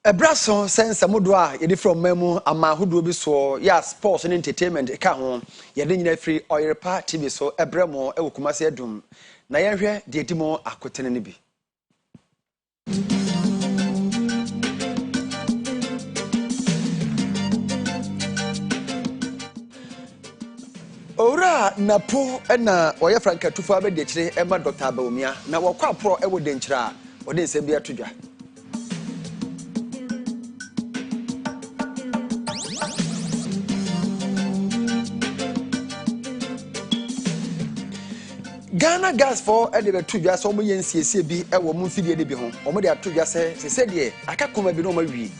Ebraso sense modwa yedi from memu ama hodo bi so ya sports and entertainment ka ho yedi nyina free Oyerepa TV so ebremo e wokumase adum na yehwe de edimo akotene ne bi Ora napo na oye Franka tufu abedi kire ema Dr. Abaumia na wokwa apro e wo denkyira ode nsem bi atodwa Ghana gas for ede be tudwa so mo yensiesie bi e wo mo mfidie de bi ho o mo de atudwa se de akakoma bi no ma wi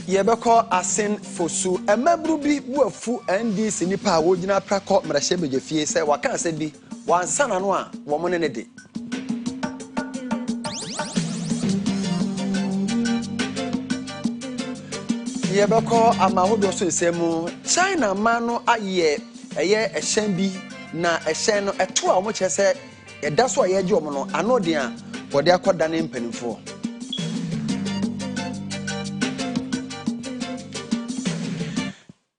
Yebeko asen fosu emabru bi buafu NDC nipa wo gina prako mrahye begefie se waka se bi wansana no a wo mo ne de Yebeko amahodo so esemu China man no aye eye ehyen bi na ehyen no eto a wo chese eda so aye gi omo no anode a wode akoda ne mpanimfo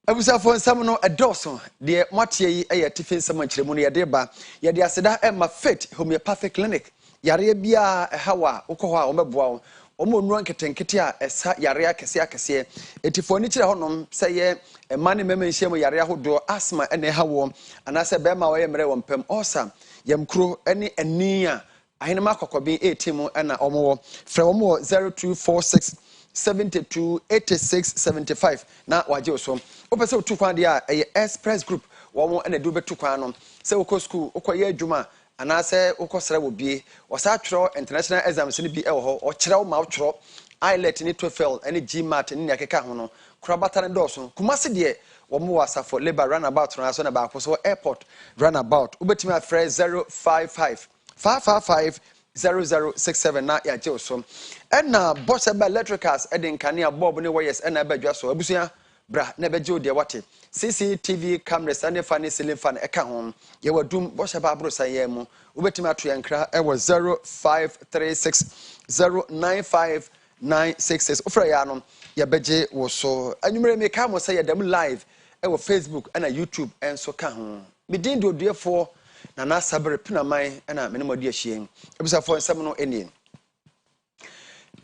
Abusa for some no adoso de motie yi eye tifin sama kiremu no yede ba yede aseda Emma Faith Homeopathic Clinic yare bia hawa ukoho a omeboa omo nuru nketenkete a esa yare akese etifo ni kire honom seye mane mema nhyiam yare ahodo asthma ene hawo anase be ma woye mre wompem osa yamkuro ene ani a ahenema akokobin 18 ena omo frɛ omo 0246 728675 na waje so opese otu kwan dia express group wo ena du betu kwan no se woko school okoye adwuma anase wokosere wo bie osa twro international exams ni bi e wo ho o kire wo ma wo twro IELTS ni TOEFL ene GMAT ni akeka ho no kurabata ne dɔso kumase de wo mo wasa for labor runabout na so na ba so airport runabout ubetimi afre 055 555 0067 na ya je so ena boss ba electricals edin kania bob ne wires ena ba dwa so abusia bra na be je ode wate CCTV cameras and fan ceiling fan eka ho ye wadum boss ba abro saye mu ubetimi ato yankra e wo 0536 095966 ofra ya no ya beje wo so anwumre me ka mo say ya dem live e wo Facebook ena YouTube enso ka ho medin de Oduefour Nana Asabre pinamai ena menemo de ahien ebisa for nsem no eni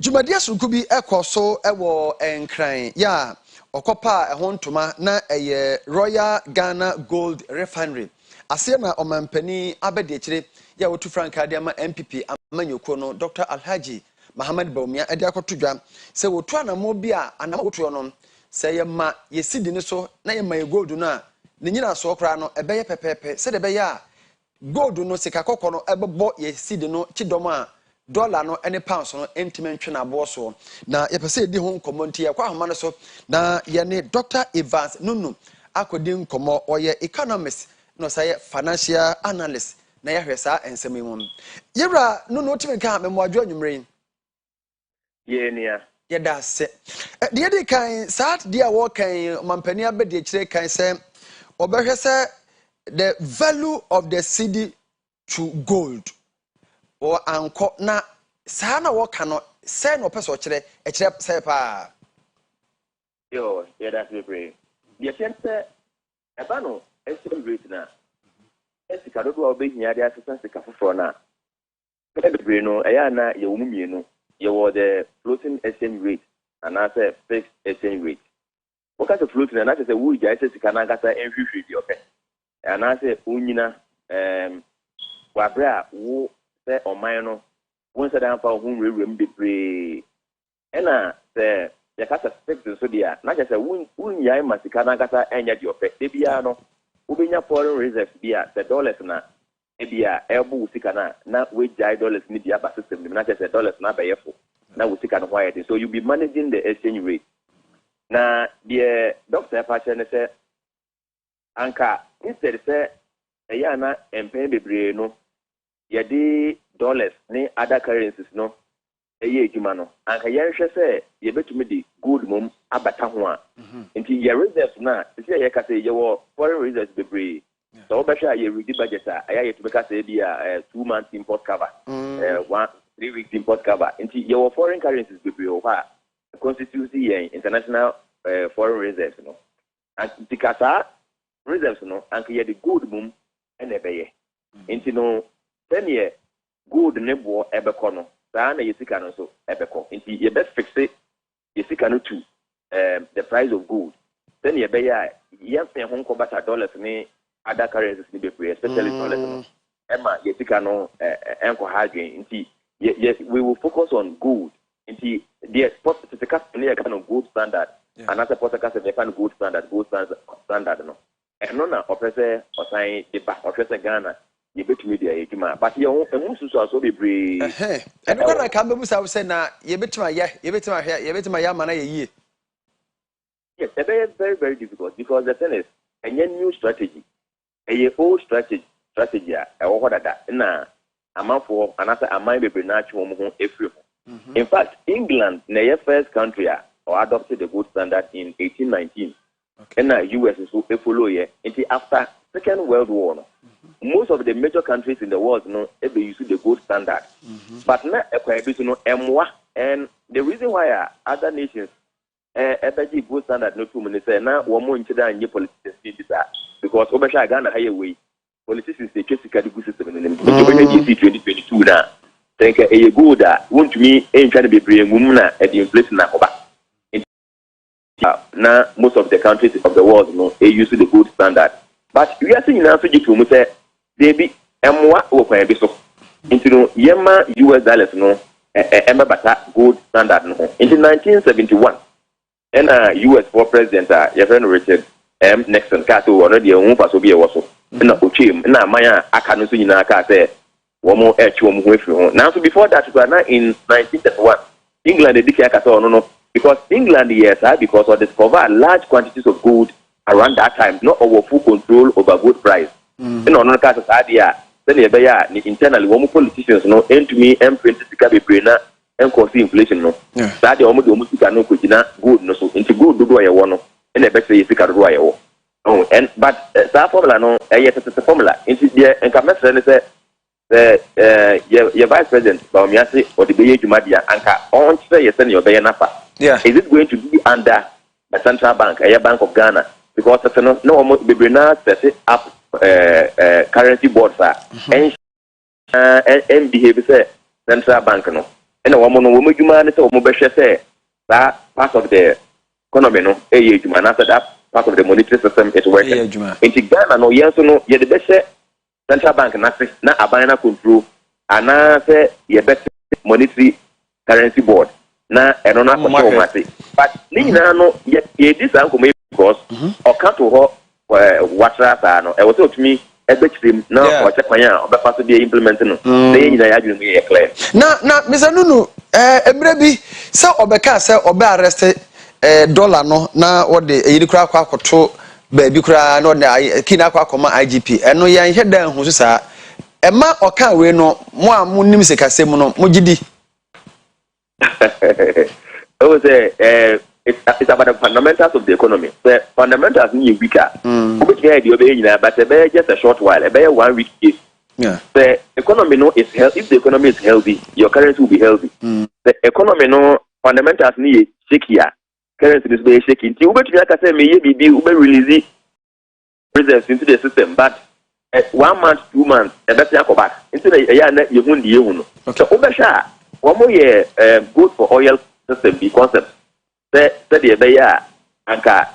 Jumadi asunku bi ekoso ewo enkran ya okopa ehontoma na eye Royal Ghana Gold Refinery ase na omampani abede kire ya wotu franka de ama MPP amanyoko no Dr. Alhaji Muhammad Baumia ede akotodwa se wotu anamo bi a anamo wotu no se ye ma yesidi ne so na ye ma ye gold no a ne nyina so okra no ebeye pepepe se de be ya gold no sika kokko no ebebo yesidi no chidom a dollar no any pounds no entimentwe na abo so na yepese edi ho nkomonti ya kwa ahoma no so na ye ne Dr. Evans Nunu akodi nkomo oye economist no say financial analyst na ye hwesa ensemi mu yewra Nunu otime ka memwadwo anwumre ye nia ye da se de dey kan saat dia wo kan mampani abede kire kan se obehwe se the value of the cedi to gold or anko na sana woka no say no person kire e kire say pa yo yeah that's the brain the sense eba no exchange rate na esika do do obehia de asesa sika foforo na the brain no eya na ye wo mienu ye wo the floating exchange rate and I say fixed exchange rate what kind of floating na say wo ja sika na gata enhwehwe di okay and I say unyina wabra wo se oman no won se dan fa ho rewrem bebre ena se ya kasa fix so dia na se unyai masika na gata enya di ope de bia no ubenya foreign reserves bia the dollars na e bia ebu sika na we jai dollars ni bia ba system na se dollars na be yefo na we sika no why so you be managing the exchange rate na the doctor patch ne se anka instead say eya na empen bebre no ye di dollars ni other currencies no eye ejuma no anka ye hwe say ye betumi di gold mom abata ho a nti ye reserves na say ye ka say ye wo foreign reserves bebre so obesha ye ready budget aya to make say be a 2 months import cover 3 weeks import cover into your foreign currencies be over constituency international foreign reserves no and tikasa reserves no and the good mum and ebeye into no 10 year good nebo ebeko no saa na yesika no so ebeko into ye best fix it yesika no to the price of gold 10 year beya yemfe ho nko bata dollars ni other currencies ni be especially dollars no ema yesika no enko hardware into yes we will focus on gold into the export certificate near kind of gold standard and as a podcast the kind of gold standard no and no na opese osan the back opese Ghana you bet media ejuma but you emusu so be brave and when I come busa say na you betima ya mana ye yes it's very very difficult because the thing is a new strategy a old strategy e wo dada na amafo anasa amai bebre na achi wo ho efiri. In fact, England, the first country adopted the gold standard in 1819. And the US is a follow here. After Second World War, most of the major countries in the world they use the gold standard. But now, and the reason why other nations the gold standard no too many say now one more into that politicians because Obasha Ghana highway politicians they just the good system in the 2022 now. Think a good won't me ain't trying to be bringing na at the inflation now. Now most of the countries of the world they use the gold standard. But we are seeing now to say they be MWA or so into Yema US dollars bata gold standard no. In 1971 and US for president Richard M. Nixon Kato already a pass be a waso. Na ochim na maya aka no so nyina aka say womo echi wo hwefi. Now so before that in 1931 England dey dike aka say no because England yes because they discover large quantities of gold around that time not over full control over gold price. No no ka say dia then e be ya internally womo politicians no entumi M20 sika be brain na cause inflation no. That dey womo sika no kojina gold no so into gold do ye wo no and e be say sika do ye wo. Oh, and but that formula no, yes, it's a formula. Into the encampment say your vice president, Baumiasi, or the BA Jumadia, Anka, on say yes, and your Bayanapa. Yeah. Is it going to be under a central bank, a Bank of Ghana? Because no almost be set up currency board, sir, and behave say central bank no. And a woman will make you man so Mobesha say that part of the economy no, a Juman after that. Part of the monetary system is working. In Ghana, no, yes, no, you the best central bank na abana control, and na say you best monetary currency board. Na enona control mati. But ni na no, ye this uncle because or can't to water sa no. I was told to me, a bit him now or check my or be part of the implementing. They na ya me clear. Na Mr. Nunu, ebrebi say obeka say obe arrested. Dollar no na what the yidikura kwa koto baby kura no na kina kwa koma IGP eno yan hweda hu so sa ema oka we no mo a mo nim sekasem no mo gidi. Oh say it's about the fundamentals of the economy. The fundamentals ni weaker. Obeti head you be nyina but be just a short while be 1 week case. Yeah. The economy no is healthy. If the economy is healthy, your currency will be healthy. The economy no fundamentals ni shaky. Currency is very shaky. Until we say maybe we release reserves into the system, but 1 month, 2 months, a better go back into the year you won't be able. So Obesha, one more year good for oil system be concept. Say the beya anka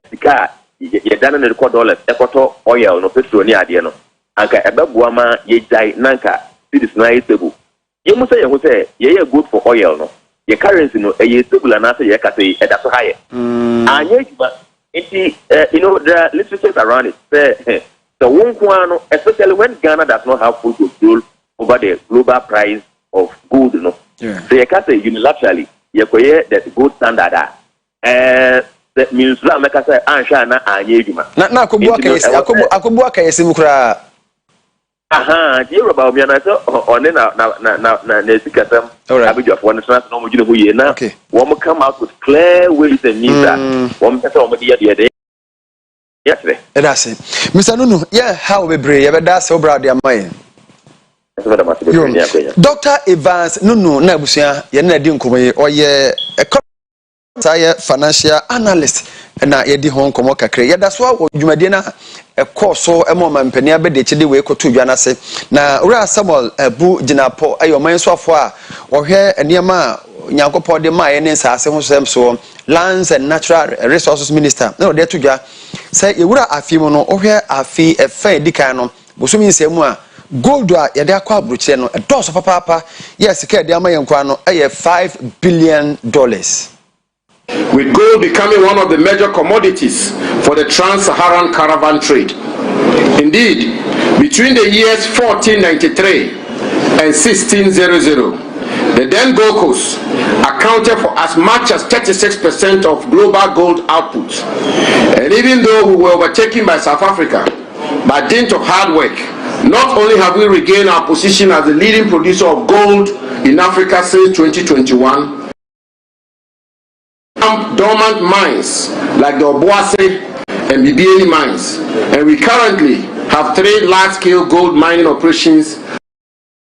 sika ye dana na record dollars ekoto oil no petrol ni ade no anka ebebuama ye jai nanka cities na stable. You must say ye good for oil no. Your currency no a stable and answer your say that's higher. And you know the literature around it say the one especially when Ghana does not have full control over the global price of gold no. So you can say unilaterally you create that gold standard that means la make say ansha na anyejuma. Na akobua kayesi mukura. Aha, you about me and I said on na sikasam abiju for international no mujine hu ye na one come out with clear ways and means that one person on the Yes, sir. That's it. Mr. Nunu, yeah, how we bring you, that's so proud of my Dr. Evans Nunu Nabusia, Yanadi Nkume, or ye a financial analyst, and I Eddie Hong Kong Kakre. Yeah, that's why you medina a course so a moment Penia Bedich way to Janase. Now, Ura Samuel, a boo Jinapo, a your man so far, or here and Yama, Yanko de Mai and Sasem so lands and natural resources minister. No, there to ja. Say, you would have a few mono, or here a fee a fair decano, Busumi Semua. Gold ya de akwa abroche no edos papa yes ke de amayen kwa no $5 billion. With gold becoming one of the major commodities for the trans-Saharan caravan trade. Indeed, between the years 1493 and 1600, the then Gold Coast accounted for as much as 36% of global gold output. And even though we were overtaken by South Africa, by dint of hard work, not only have we regained our position as the leading producer of gold in Africa since 2021, dormant mines like the Obuasi and Bibiani mines, and we currently have 3 large-scale gold mining operations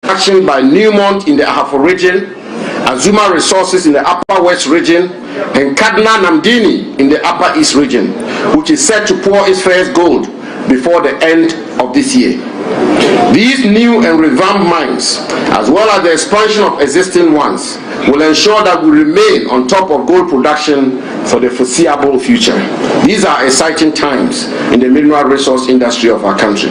actioned by Newmont in the Ahafo region, Azuma Resources in the Upper West region, and Kadna Namdini in the Upper East region, which is set to pour its first gold before the end of this year. These new and revamped mines, as well as the expansion of existing ones, will ensure that we remain on top of gold production for the foreseeable future. These are exciting times in the mineral resource industry of our country.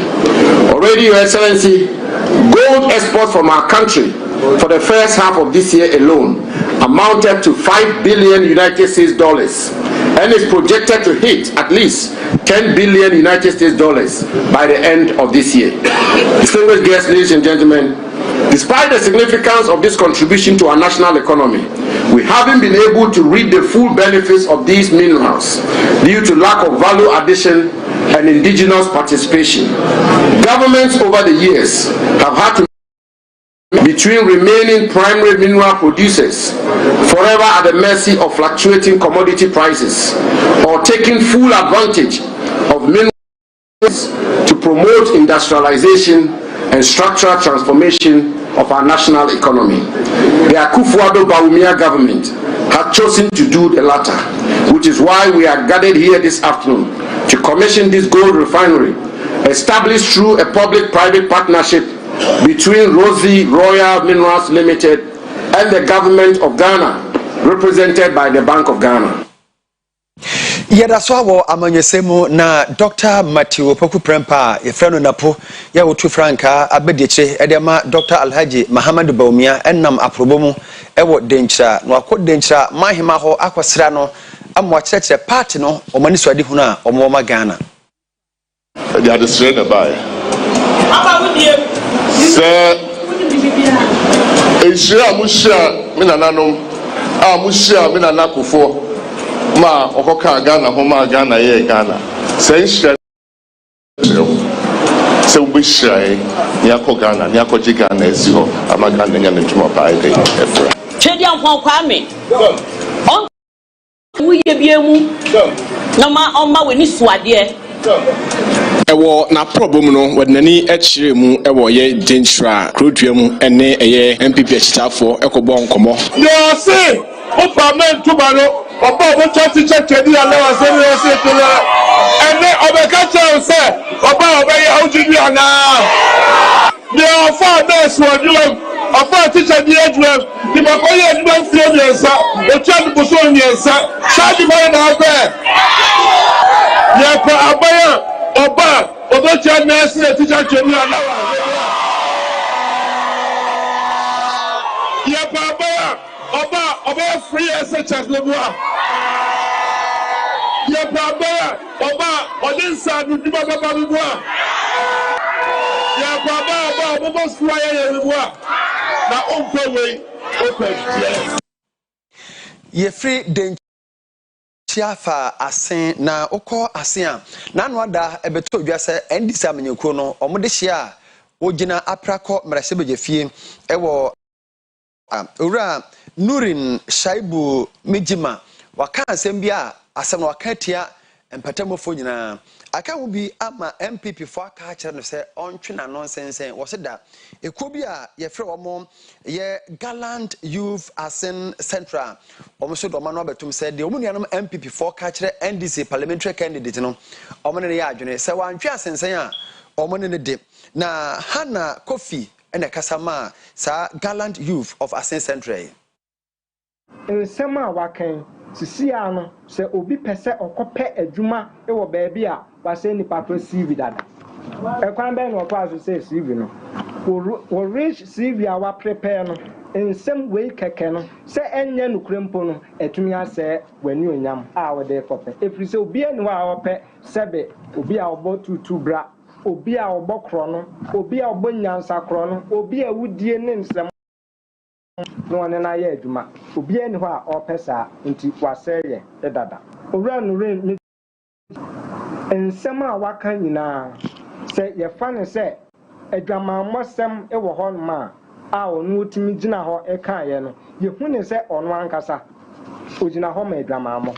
Already, Your Excellency, gold exports from our country for the first half of this year alone amounted to $5 billion and is projected to hit at least $10 billion by the end of this year. Distinguished guests, ladies and gentlemen, despite the significance of this contribution to our national economy, we haven't been able to reap the full benefits of these minerals due to lack of value addition and indigenous participation. Governments over the years have had to between remaining primary mineral producers forever at the mercy of fluctuating commodity prices or taking full advantage of minerals to promote industrialization and structural transformation of our national economy. The Akufo-Addo Bawumia government had chosen to do the latter, which is why we are gathered here this afternoon to commission this gold refinery established through a public-private partnership between Rosie Royal Minerals Limited and the government of Ghana, represented by the Bank of Ghana. Yadaswawo amanyesemu na Dr. Matthew Poku Prempa yefreno napo ya utu franka abediche edema Dr. Alhaji Muhammad Bawumia enam aprobomu ewo denchira no akọ denchira mahima ho akwasra no amwakyerekye party no omaniso adi hunu a omoma Ghana. They are destroying the buy. Sir, Asia Musha Minanano, Musha Minanakufo, Ma Okoka Ghana, Homa Ghana, ye Ghana. Say, so we shy, Nyako Ghana, Nyako Jigana, Zio, Amagana, and Tumapa. Chedian Kwame. On we give you no ma on my winning swadie. Ewo na problem no wadnani echire mu ewo ye denchra rodua mu ene eye MPP achitafo ekobo nkomo yo se o parliament tubaro oba o chati chekedi alawa se yo se tole ene obeka che se oba obeya ojubi ana yo fa this one oba teacher di edwem di makoye edwem fie miensa o chati buso miensa shadi boy na abe ye pa abaya Oba, Obocha Nurse, teacher Chemi Alawa. Yapa Oba free as a Chasleboa. Yapa Oba, Odinsa, Nubaba Babua. Yapa Oba, Flyer Yabua. Now, open way, open. Ye free den Chiafa asen na okọ asen na no ada ebeto dwase ndisa amenyekuo no omode hia ogina aprako mrasebejefie ewo owura Nurin Shaibu Mijima waka asem bia asem waka tia mpatamofo nyina aka wo bi ama MPP fo aka akere no se ontwe na nonsense wo se da eko bi a ye frɛ wo ye Gallant Youth Asin Central omo so do ma no abetum se de omo nuanom MPP fo aka akere NDC parliamentary candidate no omo ne ya adwene se wantwe asensen a omo ne de na Hana Kofi ene kasama sa Gallant Youth of Asin Central nsema wakan sisi ano se obi pese okope adwuma e wo baabi a wase nipa to CV dada e kwan be no kwa so se CV no wo reach CV a wa prepare no nsem we keke no se enye nukrempo no etumi ase wani onyam a wo de kope efri se obi eni wa ope sebe obi a obo tutu bra obi a obo kro no obi a obo nyansa kro no obi a wudie ne nsem no one na ye adwuma obi ani ho a opesa nti waseye dada owura no rain ensem a waka nyina se ye fa ne se adwamammosem e wo ho no ma a onu otimi gina ho e kan ye no ye hu ne se ono ankasa ogina ho ma adwamammo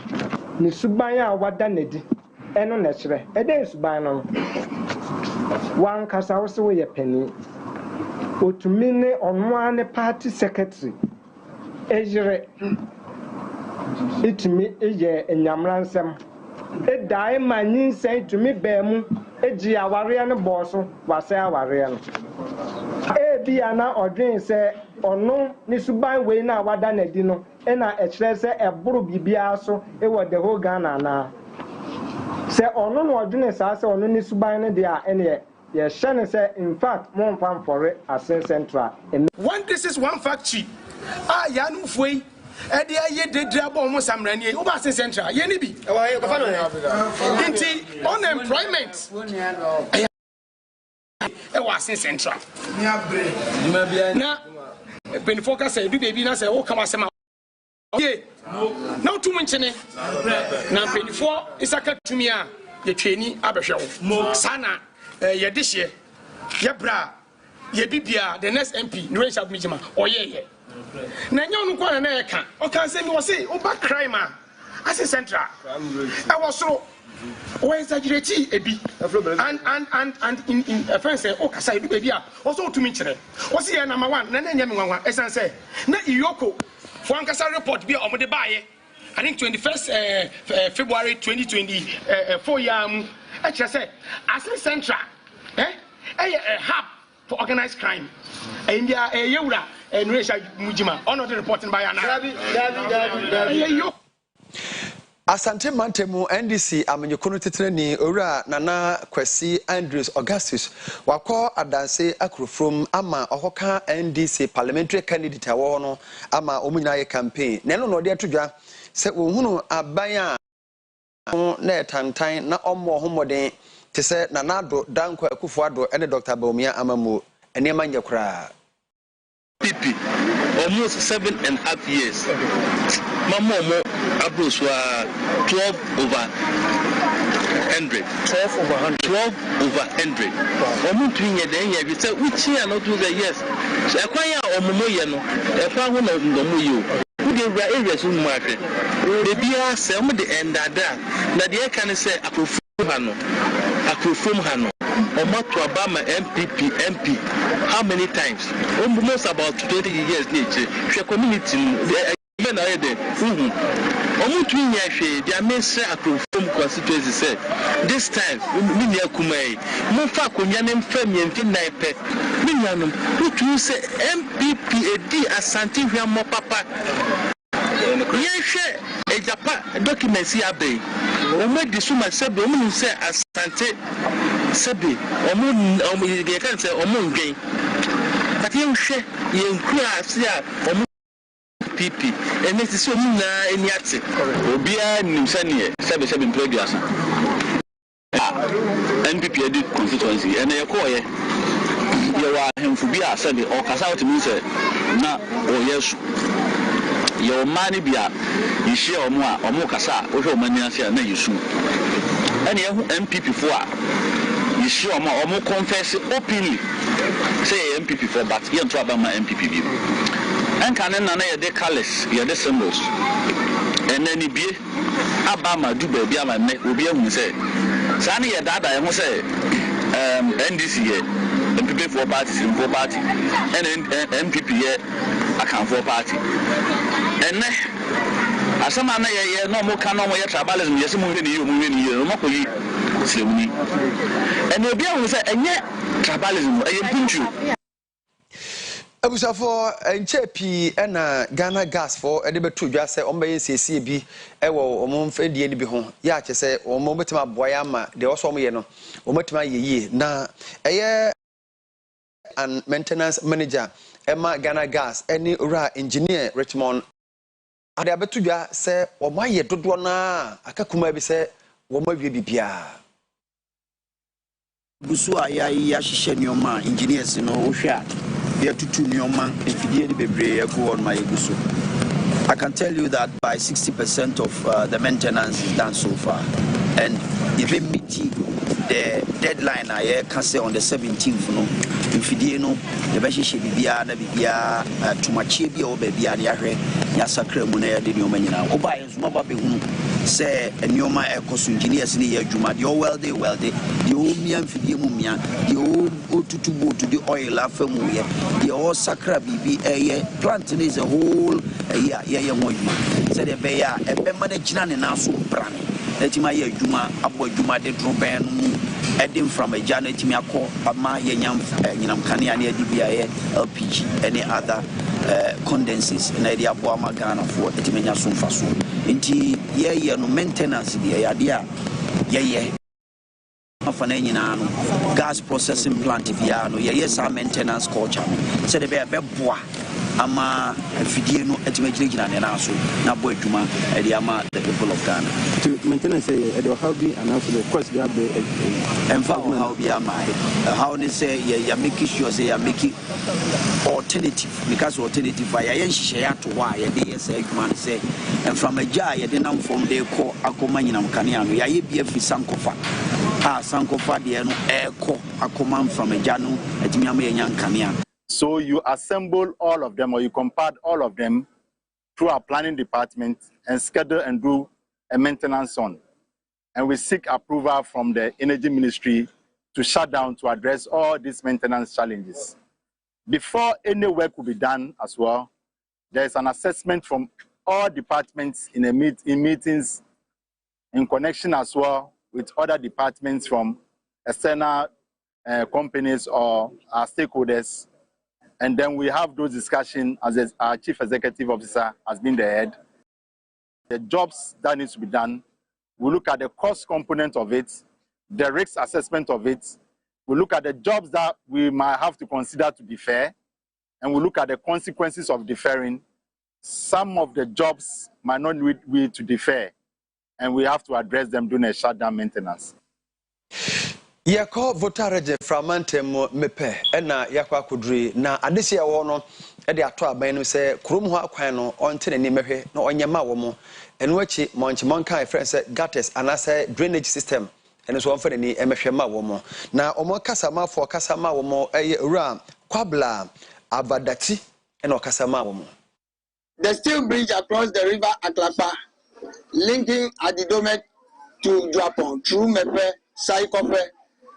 ne suban a wada nadi eno na kire ede suban no wankasa wo se wo ye pani otumine onwane party secretary ejire itimi eye enyamransem edai manyin sen tumi bemu eji aware ne boso wase aware no bia na odwen se ono ni suban we na wada na di no e na ekire se eburu bibia so e wo the whole Ghana na se ono no odwen sa se ono ni suban ne dia ene ye shane say in fact mon fan for it Asin Central. When this is one factory yanu foi e de aye dedra bo mo samrani o ba Asin Central ye ni bi inti unemployment e wa Asin Central na ben focus say do baby na say o kama sema ye na tu munchene na ben fo isaka tumi a ye twani abehwe sana ye dishye ye bra ye bibia the next MP no shall be jima oyeye na nya onu kwa na ye ka o kan say me wo say o ba crime Asin Central I was so o exaggerate ebi and in offense o kasa ebi baby a o so tumi kire o say ye number 1 na nya me nwanwa esan say na iyoko for ankasa report bi o mo de baaye I think 21st February 2024 yam I just say Asin Central a hub for organized crime India yewura Nuresha Mujima on the reporting by Anna Asante Mantemu NDC amenyokono tetreni owura Nana Kwesi Andrews Augustus wakọ adanse akrofrom ama ohoka NDC parliamentary candidate awo no ama omunyina ye campaign na no no de atodwa se wohunu aban a na tantan na omo homoden te se Nanado Danko Akufuado ene Dr. Baumia Amamu enema nyekura PP almost 7.5 years mamomo abroswa 12 over 100 12 over 100 omo twinye den ye bi se uchi ya no to the yes ekwan ya omomo ye no efa ho no ndomo ye o de bra area so mu ahwe de bia se omo de endada na de kan se aprofum hano Omato Obama MP how many times almost about 20 years nature community even I dey omutu nyahwe dia mense aprofom constituency say this time me nia kumai mo fa konya ne mfa miemfi naipe me nuanom utu say MPP edi Asante hwamo papa yehwe ejapa documents ya be omo di suma sebe omo say Asante sebe omo ye kan say omo ndwen but yehwe yenkura asia omo PP and it is so na eniate obia nimsane sebe mplegiasa NPP edi constituency and ye koye ye wa hemfu bia sebe o kasa what mean say na o yesu ye o mani bia yihie omo kasa o hwe o mani ase na yesu and ye MPP fo a yihie omo confess openly say MPP for but ye nto aba ma MPP bi and can na ye de colors ye de symbols and then it be Abama do baby, I'm a neck will be able to say. Sunny at that, I must say, NDC, MPP for parties in 4 party, and MPP, I can 4 party. And as some man, no more can no more tribalism, yes, moving you, Mokoyi, and you'll be able to say, and yet tribalism, I put you. Abusafo enche pii na Ghana gas for edebetu dwa se ombaye siesie bi ewo omomfedie ni bi ho ya che se omometima boya ma de oso ye no ometima yeye na eye and maintenance manager Emma Ghana gas any ora engineer Richmond ade abetu dwa se omaye dodo na akakuma bi se womawie bibia busu ayayi ahihye nioma engineers no ohwa ya tutu nioma efidie ni bebre go on my busu. I can tell you that by 60% of the maintenance is done so far, and even meeting the deadline I can say on the 17th no efidie no the behihye bibia na bibia tumachi bia obabia ne ahwe ya sakra mu na ya de nioma nyina oba yensuma ba behunu say nioma ekoso engineers ni ya dwuma de welde de o mia mfidie mu mia de o tutu boat de oil afamu ye de o sakra bibi plant is a whole ya moyi say de be ya ebe managina ne na so brane etima ya dwuma abo dwuma de droben mu edim from a jana timi akọ ama ye nyinam kane ane adibia ye LPG any other condenses na ide abo ama Ghana for etimenya so mfaso nti ye no maintenance de ya de a ye afana nyina no gas processing plant via no ye sa maintenance culture so de be boa ama fidie no etimegyina ne na so na bo adwuma ide ama the people of Ghana to maintenance e do how be and also the cost they be and how be am how they say you making sure say you making alternative because alternative ya yenhye ya to wa ya dey say adwuma say and from a jar ya dey nam from dey call akoma nyinam kane ano ya ye bia fi sankofa sankofa de no eko akoma from a jar no etimi am ye nyan kane. So you assemble all of them or you compart all of them through our planning department and schedule and do a maintenance on. And we seek approval from the Energy Ministry to shut down to address all these maintenance challenges. Before any work will be done as well, there is an assessment from all departments in meetings in connection as well with other departments from external companies or our stakeholders. And then we have those discussions as our chief executive officer has been the head. The jobs that needs to be done, we look at the cost component of it, the risk assessment of it, we look at the jobs that we might have to consider to be fair, and we look at the consequences of deferring. Some of the jobs might not need to defer, and we have to address them during a shutdown maintenance. Yako votareje framantem mepe ena yako akudri na adesi ya wono ede ato aban no se krom ho akwan no ontene ni mehwe na onyama wo mo eno achi monchimonka efrense gutters anase drainage system eno so onfene ni emehwe ma wo mo na omo kasama fo kasama wo mo eye ura kwabla abadati eno kasama wo mo. The steel bridge across the river Atlapa linking Adidome to Japan through Mepe Saikope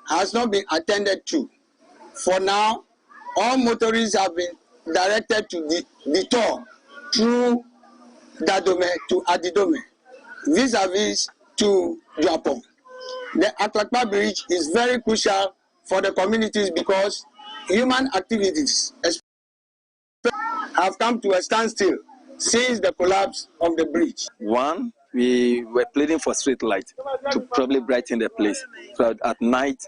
has not been attended to. For now, all motorists have been directed to the tour through Dadome to Adidome, vis-a-vis to Japan. The Atlakpa Bridge is very crucial for the communities because human activities have come to a standstill since the collapse of the bridge. One, we were pleading for street light to probably brighten the place so that at night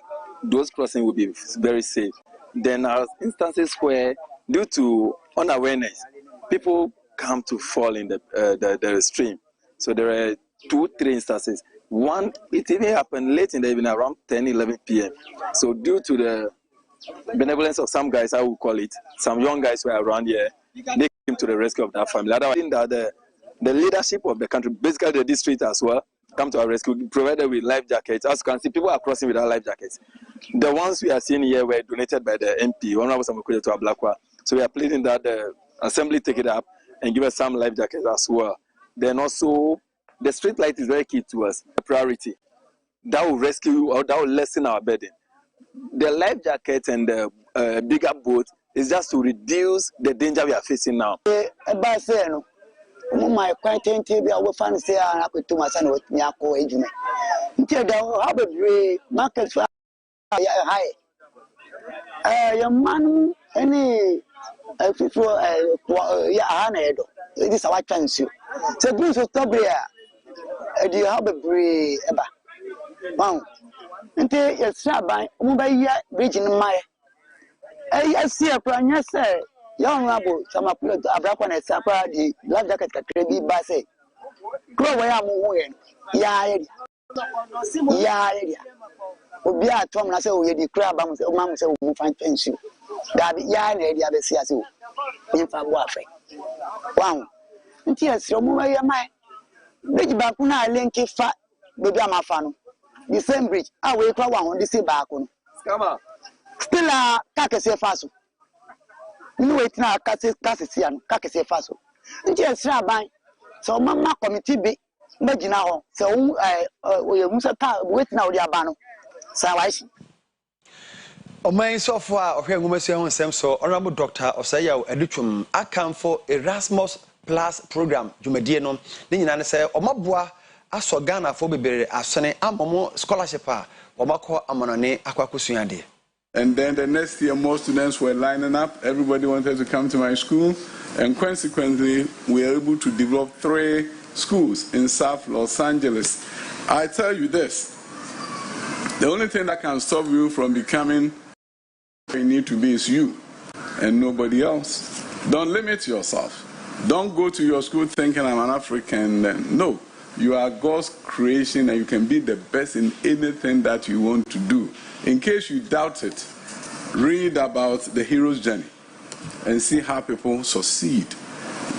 those crossings will be very safe. Then there are instances where, due to unawareness, people come to fall in the stream. So there are 2-3 instances. One, it even happened late in the evening, around 10-11 p.m. So due to the benevolence of some guys, I would call it, some young guys were around here, they came to the rescue of that family. Otherwise, the leadership of the country, basically the district as well, come to our rescue, provided with life jackets. As you can see, people are crossing without life jackets. The ones we are seeing here were donated by the MP, Honorable Samuel to Ablakwa. So we are pleading that the assembly take it up and give us some life jackets as well. Then also, the street light is very key to us. Priority. That will rescue or that will lessen our burden. The life jacket and the bigger boat is just to reduce the danger we are facing now. My quite be our fans say I could to my son with Nyako Ejime. Until the harbor market high. Your man any people Yahanedo. It is our chance you. So do so stop here. Do you have a brave ever? Wow. Until you're by Mubaya bridge in my. I see a plan, yes, sir. Young Rabu, some of the Abracan and Sapa, the life jacket can be bassy. Grow where I'm moving. Yeah, Obia Tom Nasa, the crab, Mamma, who find pension. That yarn, the other Siasu. In Fabuafe. Wow. Until so move your mind. Bridge Bakuna link it fat, baby, my fan. The same bridge, I will call one on the sea back on. Still a Kakase Faso. You wait now, Cassian, Kakase Faso. Just Rabbi. So, Mamma committee be Majinao. So, we must wait now, the Abano. So, I see. Oman so far, so Honorable Dr. Osaya Educhum, account for Erasmus Plus program, Jumediano, then you say, Omabua, Aso Ghana for Bebe, Asane, Amomo scholarship, Omako Amonane, Aquacusiande. And then the next year, more students were lining up. Everybody wanted to come to my school. And consequently, we were able to develop 3 schools in South Los Angeles. I tell you this, the only thing that can stop you from becoming where you need to be is you and nobody else. Don't limit yourself. Don't go to your school thinking I'm an African. No, you are God's creation and you can be the best in anything that you want to do. In case you doubt it, read about the hero's journey and see how people succeed.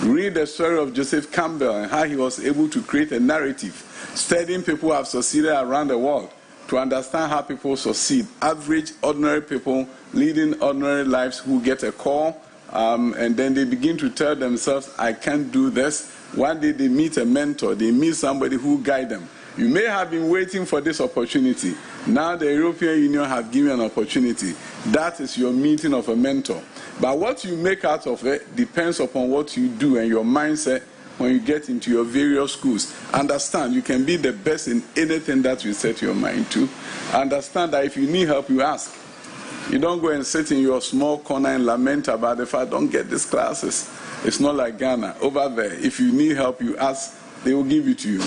Read the story of Joseph Campbell and how he was able to create a narrative, studying people who have succeeded around the world to understand how people succeed. Average, ordinary people leading ordinary lives who get a call and then they begin to tell themselves, I can't do this. One day they meet a mentor, they meet somebody who guide them. You may have been waiting for this opportunity. Now the European Union have given an opportunity. That is your meeting of a mentor. But what you make out of it depends upon what you do and your mindset when you get into your various schools. Understand, you can be the best in anything that you set your mind to. Understand that if you need help, you ask. You don't go and sit in your small corner and lament about the fact, don't get these classes. It's not like Ghana. Over there, if you need help, you ask, they will give it to you.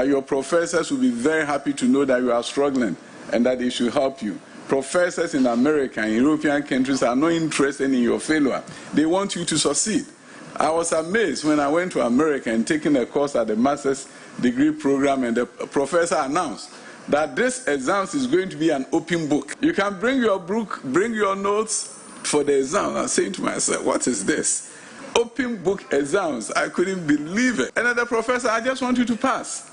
Your professors will be very happy to know that you are struggling and that they should help you. Professors in America and European countries are not interested in your failure. They want you to succeed. I was amazed when I went to America and taking a course at the master's degree program and the professor announced that this exam is going to be an open book. You can bring your book, bring your notes for the exam. I'm saying to myself, what is this? Open book exams. I couldn't believe it. And then the professor, I just want you to pass.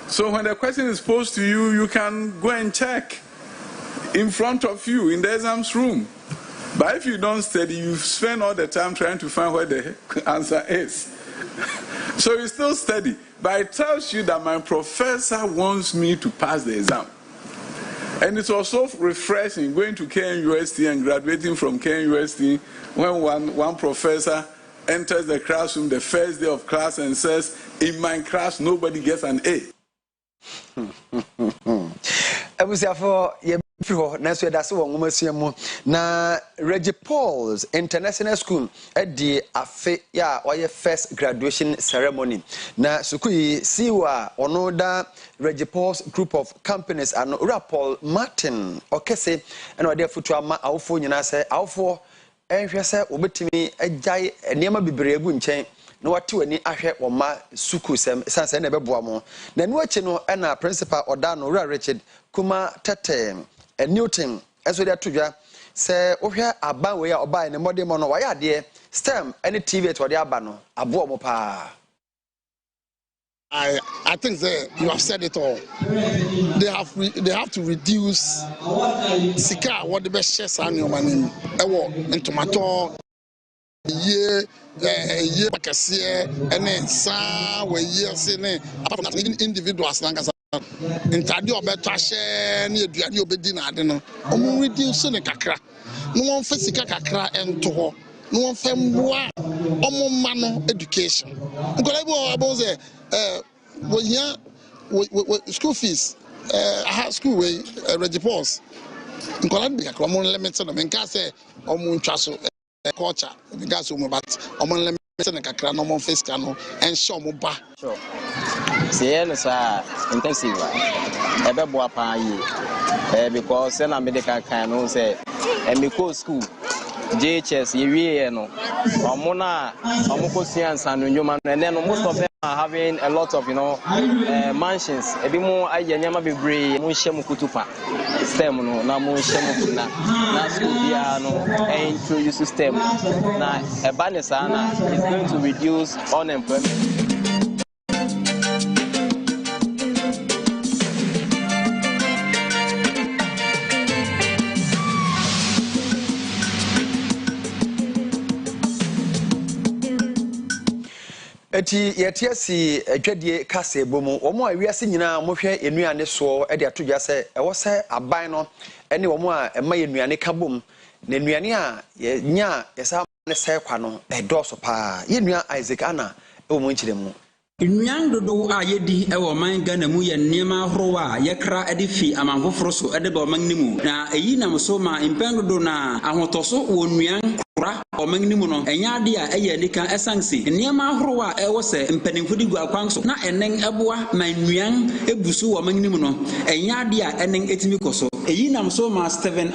So when the question is posed to you, you can go and check in front of you in the exams room. But if you don't study, you spend all the time trying to find where the answer is. So you still study. But it tells you that my professor wants me to pass the exam. And it was so refreshing going to KNUST and graduating from KNUST when one professor enters the classroom the first day of class and says, in my class, nobody gets an A. Na Reggie Paul's International School at the first graduation ceremony. Na sukui siwa onoda Reggie Paul's group of companies and Paul Martin Okese and wade futu ama awfo nyina se awfo enhwe se obetimi agyae niam bebre egu nchen na wate wani ahwe woma suku sem sanse na beboa mo na nu achi no na principal Odano Ura Richard kuma tete Newton eso dia tudwa se ohwe aban we a oba ne modern mo no wa ya de stem any TV to de aba no abo mo pa. I think that you have said it all. They have to reduce sika what the best shares are in tomato ye bakase ene sa we ye se ne apart from that individuals nankasa ntade obeto ahye ne aduane obedi na ade no omo reduce ne kakra no won fa sika kakra ento ho no won fa mboa omo ma no education nkola bi o say we here school fees school we regipos nkola bi kakra omo limit no menka say omo ntwa so culture because we but omo limit na kakra no omo face no en show mo ba sure say no sir intensive ebe bo apa yi because na medical kind no say me go school JHS yewie no omo na omo ko science and nyoma and then most of them are having a lot of mansions ebi mo ayanyama bebre mo hyem kutupa system no na mo hyem na school bia no introduce system na eba ne sana is going to reduce unemployment. Eti yetiasi adwadie kase bomu omo awiase nyina mo hwe enuane so e de atodwa se e wo se aban no ene omo a ema enuane ka bom na enuane a nya yesa ne se kwa no e doso pa yenua Isaac ana e wo mo nchire mu Nyan dodo a yedi ewo man Ghana mu ye niema ahorowa a yekra ede fi amanfoforo so ede ba man nimu na eyi nam so ma impen dodo na ahotoso wo nuan kura o man nimu no enya ade a eye nika esanse niema ahorowa a ewo se mpanimfo di gua kwan so na enen eboa man nuan ebusu wo man nimu no enya ade a enen etimi koso eyi nam so ma Steven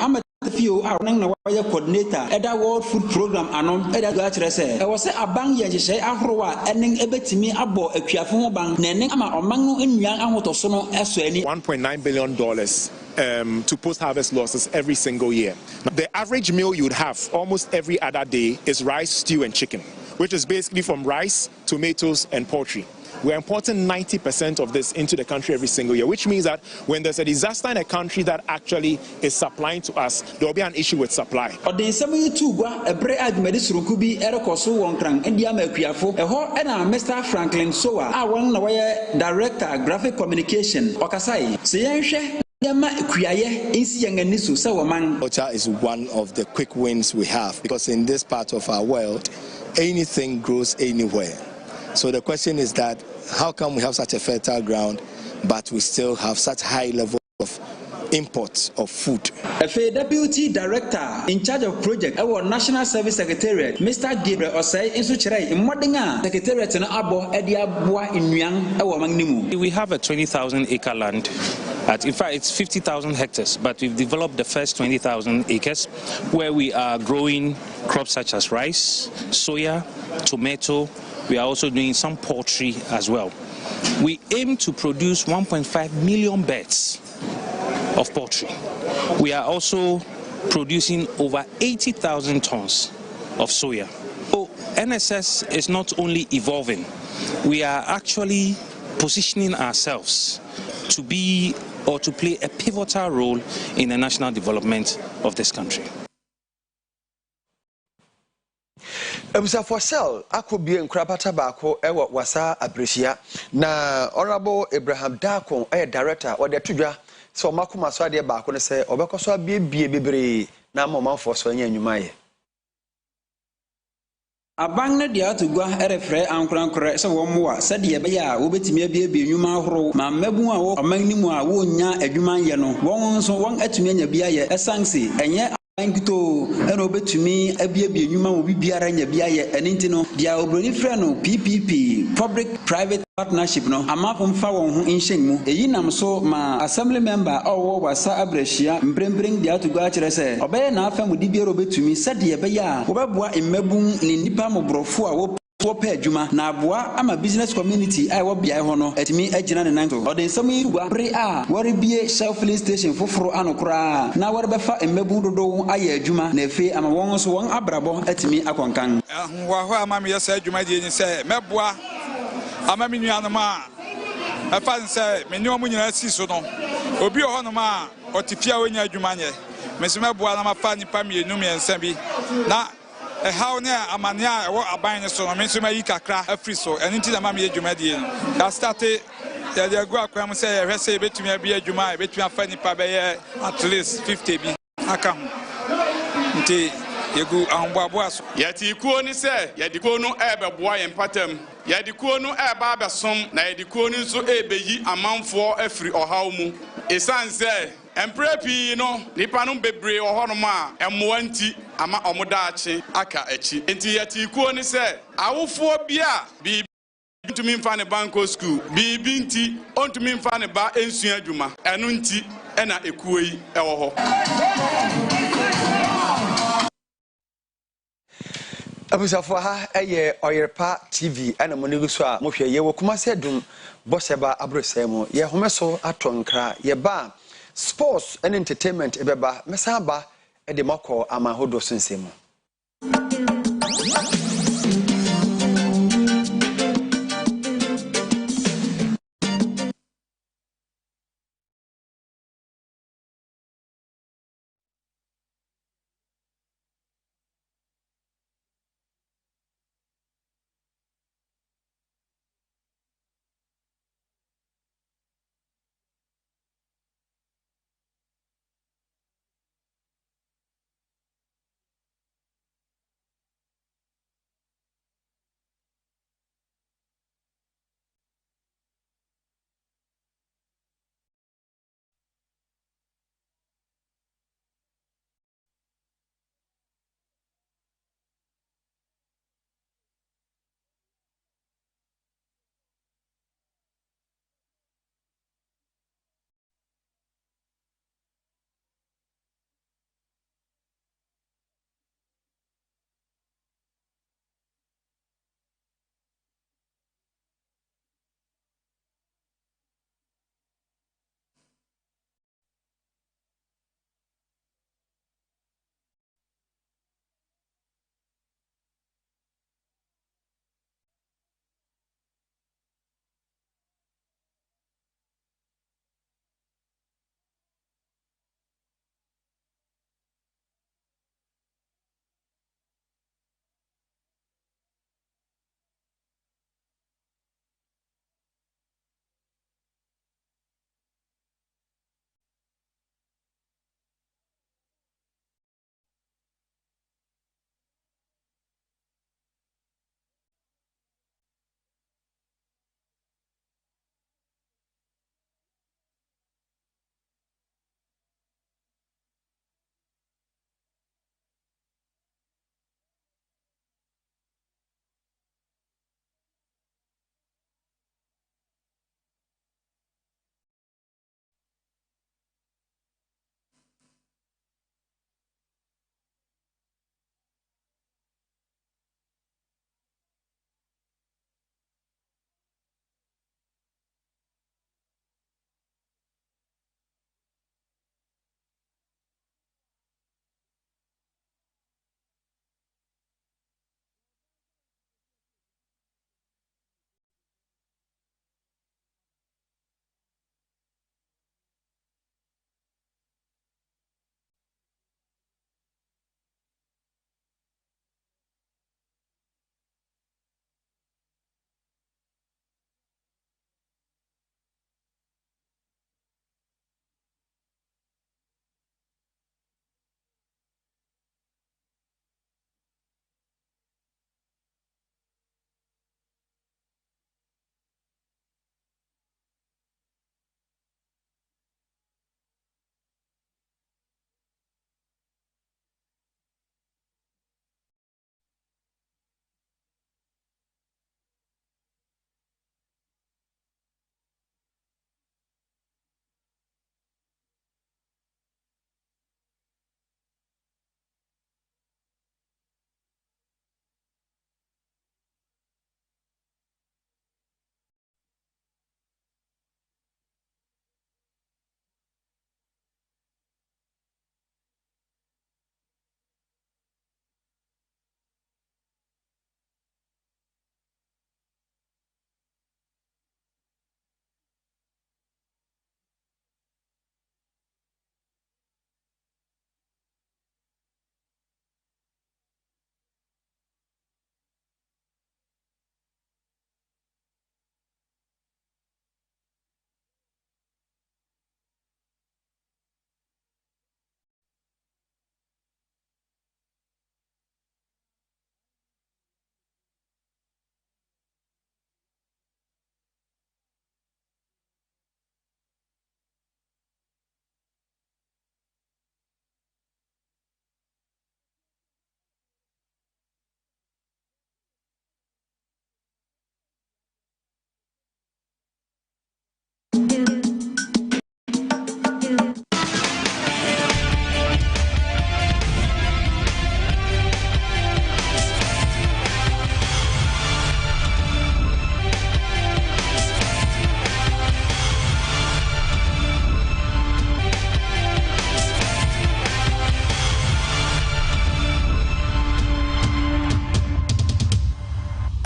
Fio nang na waya coordinator eda World Food Program anom eda go akire se e wo se aban ye hye ahorowa enen ebetimi abo akuafo ho ban na enen ama oman no ennuan ahotoso no eso ani $1.9 billion to post-harvest losses every single year. Now, the average meal you would have almost every other day is rice, stew and chicken, which is basically from rice, tomatoes and poultry. We're importing 90% of this into the country every single year, which means that when there's a disaster in a country that actually is supplying to us, there will be an issue with supply. Mr. Franklin Soa, Director, Graphic Communication, Culture is one of the quick wins we have because in this part of our world, anything grows anywhere. So the question is that how come we have such a fertile ground, but we still have such high level of imports of food? A Deputy Director in charge of project, our National Service Secretariat, Mr. Gabriel Osei, in Modinga, Secretariat and Abo, Edia Boa in Yang, our Magnimu. We have a 20,000 acre land. In fact, it's 50,000 hectares, but we've developed the first 20,000 acres where we are growing crops such as rice, soya, tomato. We are also doing some poultry as well. We aim to produce 1.5 million birds of poultry. We are also producing over 80,000 tons of soya. So NSS is not only evolving, we are actually positioning ourselves to be or to play a pivotal role in the national development of this country. Ebusa for sale akobie nkrapata baako ewo wasa apresia na Honorable Abraham Dakon director o de tudwa so makoma so ade baako ne se obekoso abiebie bebre na mamanfo so anya nwuma ye Abang na dia tugwa erefre ankorankore se wo moa se de be ya wo betimi abiebie nwuma ahoro ma mabu a wo amannimu a wo nya adwuma ye no won so won atumi anya bia ye esanse enye Angito eno betumi abiebie nyuma wo bibiara nya bia ye eninti no dia obroni frɛ no PPP public private partnership no amafo mfa won ho inhyɛn mu eyi nam so ma assembly member owo wasa abrahia mbrembring dia to go akire sɛ ɔbɛyɛ na afa mu dibiara obetumi sɛ de be ya wo bɛboa mmabun ne nipa mobrɔfo a wo pɛ adwuma na aboa ama business community a wo bia ho no atimi agina ne nanto ɔde nsɛm yi gua bre a wɔrebie shelf filling station foforo anokora na wɔrebɛfa mmabun dodo ayɛ adwuma na efe ama wɔn so wɔn abrabɔ atimi akɔnkan wa ho ama me yɛ sɛ adwuma die ni sɛ mɛboa ama me nuanom a ɛfa nsɛ me nneɔmo nyina si so no obi wɔ hɔ nom a ɔte fia wɔnya adwuma nyɛ me sɛ mɛboa na mafa nipa mmienu mmiɛnsa bi na how near Amania or Abine so I mentioned my Ikakra a free so and into the Mammy Jumadi. I started the Guaquam say, I say between me be a Juma, between a funny pabe at least 50 be. I come. Yeti kuo ni se yedi kuo no ebe boa ye mpatam yedi kuo no eba abesom na yedi kuo ni nso ebeyi amanfo afiri ohaw mu esan se empre pi no nipa no bebre ohonom a emmoa nti ama omodaache aka achi enti yeti kuo ni se awofo bia bi ntumi mfa ne banko school bi nti ontumi mfa ne ba ensua adwuma eno nti ena ekuo yi ewo ho. Abusafo ha eye Oyerepa TV ana mo nigu so a mo hwe ye wo kuma se dum boseba abrosem mo ye homeso atonkra ye ba sports and entertainment ebeba mesaba e de makọ ama hodo sensem.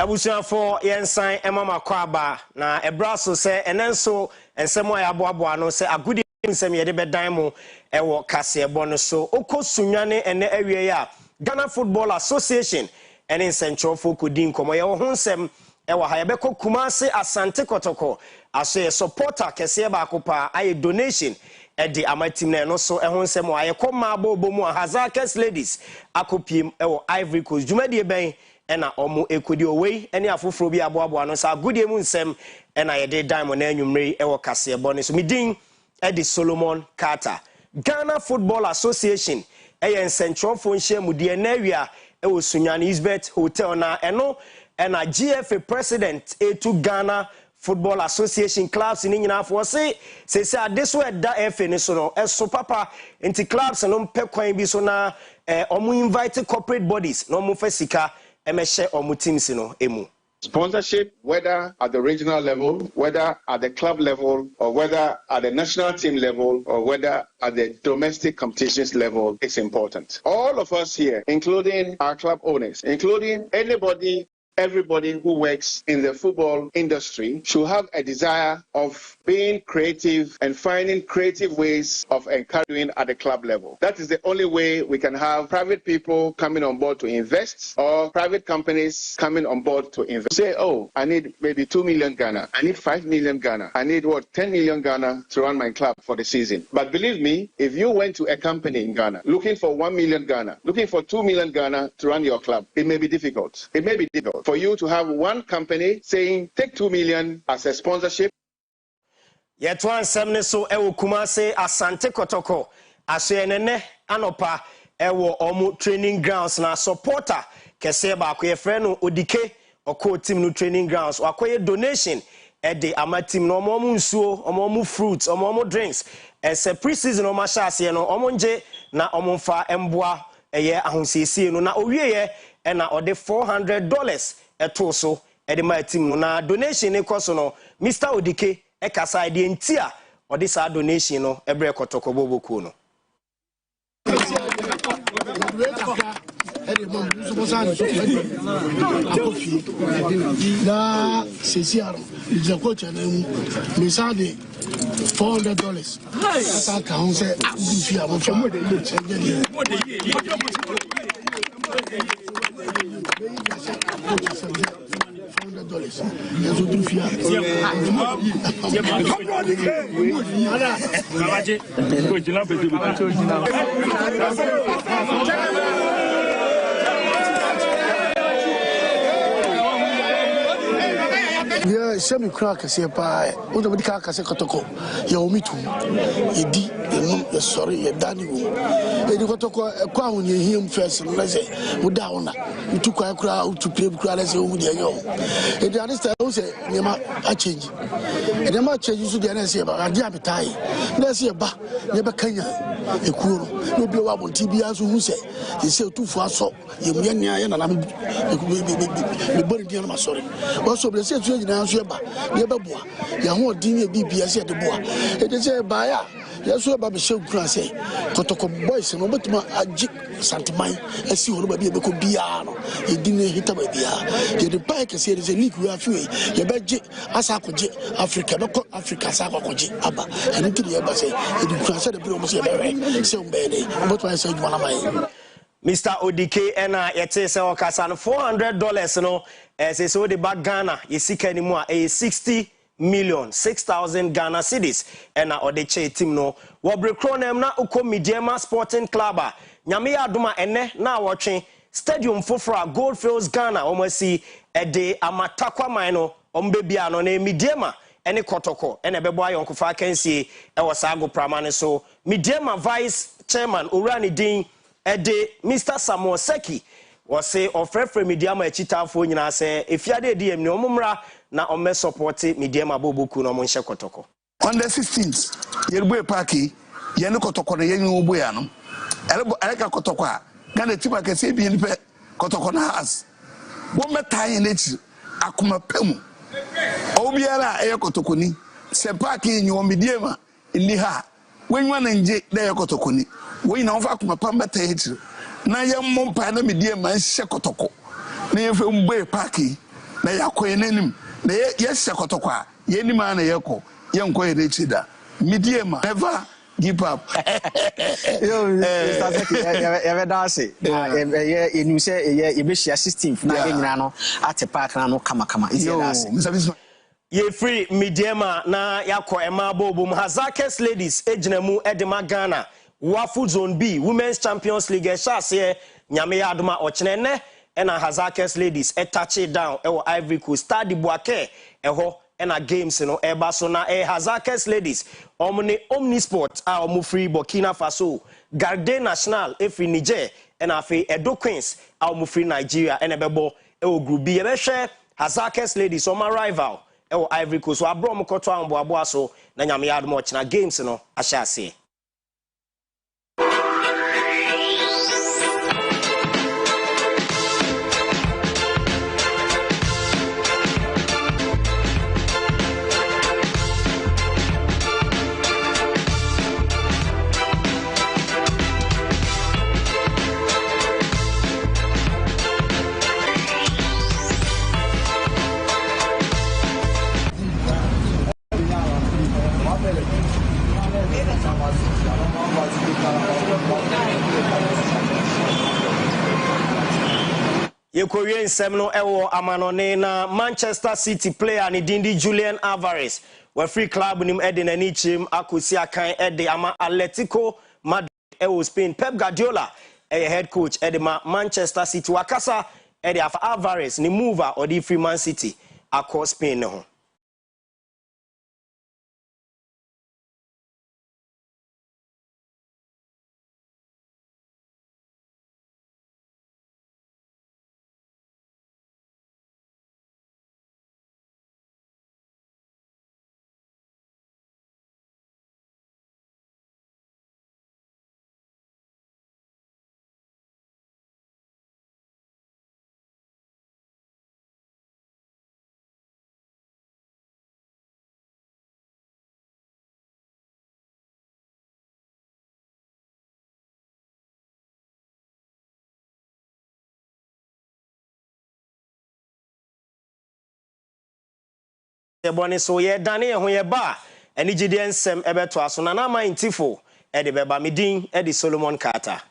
abusuafo yensan emama kwaba na ebraso se enenso ensemo ya boaboa no se agudi nsem ye de bedan mu ewo kasebo no so okosunwane ene awie ya Ghana Football Association ene nsentrofo kodin komo ye ho nsem ewo ha ye beko Kumasi Asante Kotoko aso ye supporter kese ba akopa aye donation edi amatim na no so ho nsem aye koma bobo mu Hazakes ladies akopiem ewo Ivory Coast jumadi ben ena omo ekodi owei ene afoforo bi aboabo no sa agudie mu nsem ena ye de diamond na anwumre ewo kasebo ne so midin edi Solomon Carter Ghana Football Association eyen centrofo nhyiamudie na awia ewo Sunyane Isbeth Hotel na eno ena GFA president etu Ghana Football Association clubs ni nyina afo se adeso eda FA ne so no eso papa enti clubs no mpekwan bi so na omo invite corporate bodies no mo fasika emeshe omo teams no emu. Sponsorship, whether at the regional level, whether at the club level, or whether at the national team level, or whether at the domestic competitions level, is important. All of us here, including our club owners, including everybody who works in the football industry, should have a desire of being creative and finding creative ways of encouraging at the club level. That is the only way we can have private people coming on board to invest or private companies coming on board to invest. Say, oh, I need maybe 2 million Ghana. I need 5 million Ghana. I need 10 million Ghana to run my club for the season. But believe me, if you went to a company in Ghana looking for 1 million Ghana, looking for 2 million Ghana to run your club, it may be difficult. It may be difficult for you to have one company saying take 2 million as a sponsorship. Yet one semne so ewo Kumasi Asante Kotoko asenene anopa ewo omu training grounds na supporter kese ba akoye frɛ no Odike oko team no training grounds akoye donation ede ama team no omo nsuo omo fruits omo drinks ese pre-season omo hyase no omo nje na omo mfa emboa eye ahonsiesie no na owieye na ode $400 eto so ede ma team no na donation ne koso no Mr Odike ekasa ide ntia ode sa donation no ebre kotoko boboku no na sesiaro ijakocha na mu misade $400 asa ka ho se abufi abofa yeah, semi crack say pa o do dika ka se kotoko ya omitu edi enu sorry ya dani wo edi kotoko kwa hu ne him first no say wo da ona mitu kwa kura utu play kura le say wo de yo edi anista o say ne ma a change edi ma change so de na say ba adi abitai na say ba ne ba kanya ekuro no bi wa bon tibia so hu say otufu aso ye mu ya na na me bori di na ma sorry o so be say na so eba ye beboa ye ho odin ye bibia se de boa e de se ba ya ye so eba be shekura se kotoko boys no betuma agi santiman esi ho no ba bi e be ko bia no e di ne hita ba bia ye de ba ke se de league we afi ye be gi asa koje Africa be ko Africa sa ko koje aba eni ti ye ba se e di kura se de bi o mo se be re se o be de betuma se juma na mai Mr. Odike ena yete se okasa no $400 no say so the back Ghana yesika ni mu a 60,006,000 Ghana cedis ena odeche team no wo brekronem na uko Midiema Sporting Club nyame ya adoma ene na wotwe stadium foforo Goldfields Ghana omasi ede amatakwa man no ombebia no na Midiema ene kotoko ene bebo ayonkofa kansie e wosago pramane so Midiema vice chairman Orani Din ede Mr. Samuel Seki wose ofrefre Midiema echitafo nyina se efiade DM ni omumra na ome support Midiema boboku no monhye kotoko on the 16th yerbu parki yene kotoko na yenyu obo ya no eleka kotoko a Ghana tipa kese bi ni pe kotoko na has bo metan nechi akoma pemu obiara eye kotoko ni se parki nyu Midiema ni ha wenwa na nje na eye kotoko ni we na ofa akoma pamba tayi na ye mmompa na Midiema hye kotoko na ye fe mbe parki na yakɔ enanim na yɛhyɛ kɔtɔkɔ yenim ana yɛkɔ yɛnkɔ yɛnechida midiema never give up. Yo, Mr. Seki, you don't say. You knew say you be 16th. Now you know at the park now kama. Is it that? Ye free Midiema na yako ema bobo Hazakes ladies ejinemu edema Ghana Wafu Zone B Women's Champions League shase nyame adoma ochenene ena Hazakes ladies touch down ewo Ivory Coast Stade Boake eho ena games no eba so na Hazakes ladies omnisport a omu free Burkina Faso Garde National efi Niger ena afi Edo Queens a omu free Nigeria ena bebo ewo group B ebehwe Hazakes ladies oma rival ewo Ivory Coast so abro mo koto amboabo so na nyame adom ochina games no ahya ase Yekowie nsem no ewo amanone na Manchester City player ni dindi Julian Alvarez we free club nim ede na ni chim akosi akan ede ama Atletico Madrid ewo Spain Pep Guardiola head coach ede ma Manchester City wakasa ede afa Alvarez ni mover odi free Man City across Spain no Ebony so ye dane ho ye ba eni gide nsem ebeto aso na na maintifo ede beba medin ede Solomon Carter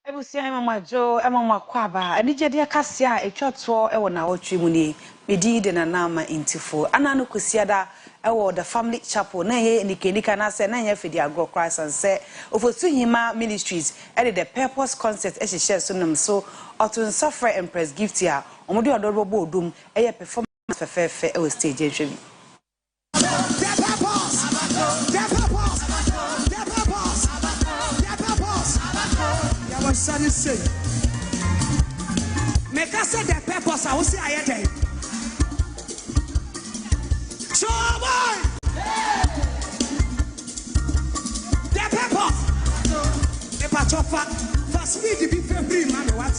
Ebusia mama Jo mama kwaba anije de kasia etwato ewo na otwe mu ni medi de na nama intifo anano kwasiada ewo the family chapel na ye nikenika na se na ye fedi agro Christ and say ofosu hima ministries e the purpose concert e hye so nam so otun suffer empress gift ya omode odorobo odum e performance fefefe e stage entry. Sunny say, make us say the purpose. I will say I had so boy, the purpose. The patrofa for speed to be free, man. What?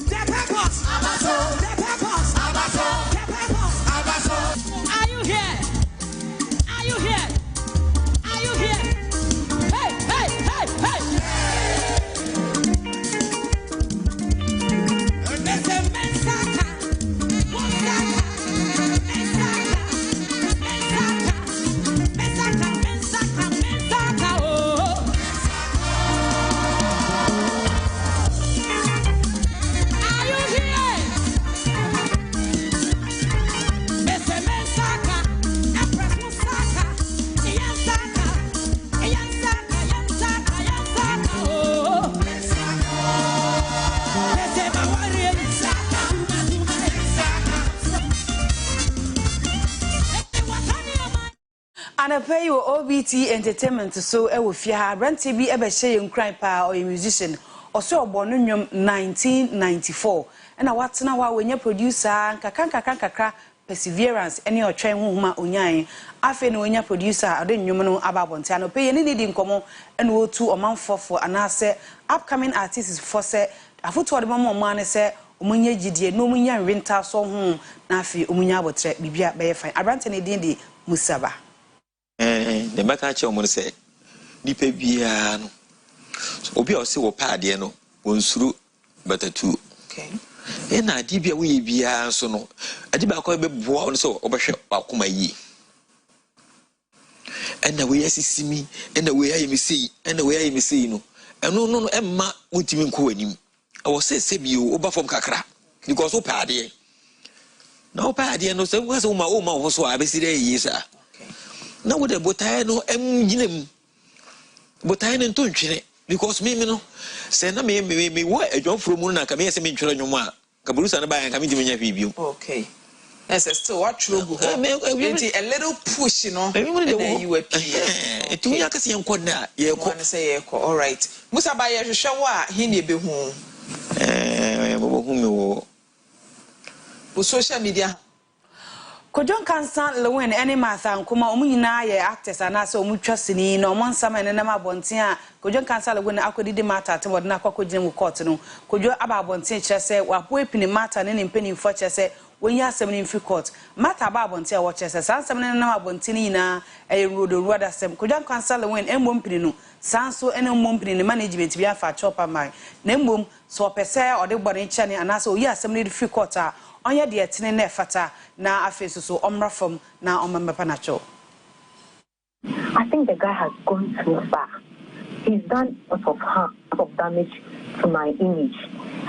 The purpose. The purpose. The purpose. Are you here? Are you here? Are you here? Hey, hey, hey, hey. And pay you OBT entertainment so e wo fie ha rent bi e be hye nkran pa o musician o so obono nwom 1994 na watena wa wenye producer kakra perseverance ene otwen hohuma onyan afi na onya producer ade nwom no ababonte ano pay ni di nkomo ene otu omanfofo anase upcoming artists for say afoto de mama man se omunya gidie no omunya winter so ho na afi omunya abotre bibia be fine abrante ne din di Musaba. The matter chairman say, Nipe Biano. Obi or say, Padi, no, one through but a two. Okay. And I did be a wee bia so no. I did back over born so over Bakuma ye. And the way I see me, and the way I may see, and the way I may see no. And no, Emma would even call him. I was say, you over from Kakra because of Paddy. No Paddy, no, so was my own mouth was so I be see there, now with the botano ginem botano to chine because me no say na me what a job from Muna come here say me chura nyoma kaburusa na ba yan come jinya bibio. Okay. Yes, still what trouble. A little push, you know. And then you appear. It to me I can see enko na ye ko say ye ko all right. Musa ba ye hwehwe wa he ne be hu. Bo hu me wo social media. Kojon Kansan Lewin any Martha and Kuma Omina ye actors and also Mutrasini no one summer and Nama Bontia Kojon Kansan Lewin Akodi matter to what Nakoko Jim Cotton Kojo Aba Bontia say while whipping matter and in penny for say when you are 7 in free court matter about Bontia watches as some Nama Bontina a road or rather some Kojon Kansan Lewin and Mumpino Sanso and Mumpin management be a fat chopper mine Nembum so per se or the body channel and also yes 7 in free quarter. Onya de etene na fata na afeso so omra from na omamba nacho. I think the guy has gone too far. He's done a lot of harm, of damage to my image.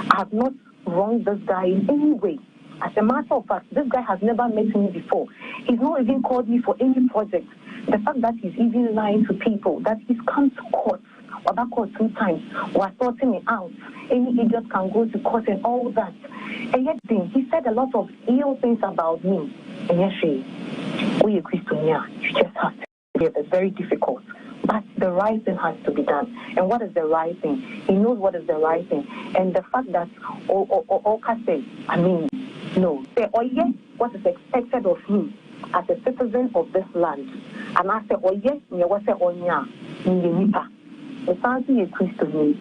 I have not wronged this guy in any way. As a matter of fact, this guy has never met me before. He's not even called me for any project. The fact that he's even lying to people, that he's come to court, or that court 2 times, was sorting me out. Any idiot can go to court and all that. And yet he said a lot of ill things about me. And yes, we are Christian, you just have to be it's very difficult. But the right thing has to be done. And what is the right thing? He knows what is the right thing. And the fact that Oka says, I mean, no. Say, oh yes, what is expected of him as a citizen of this land. And I say, oh yes, me was say, oh yeah, nipa. The fancy is Christian.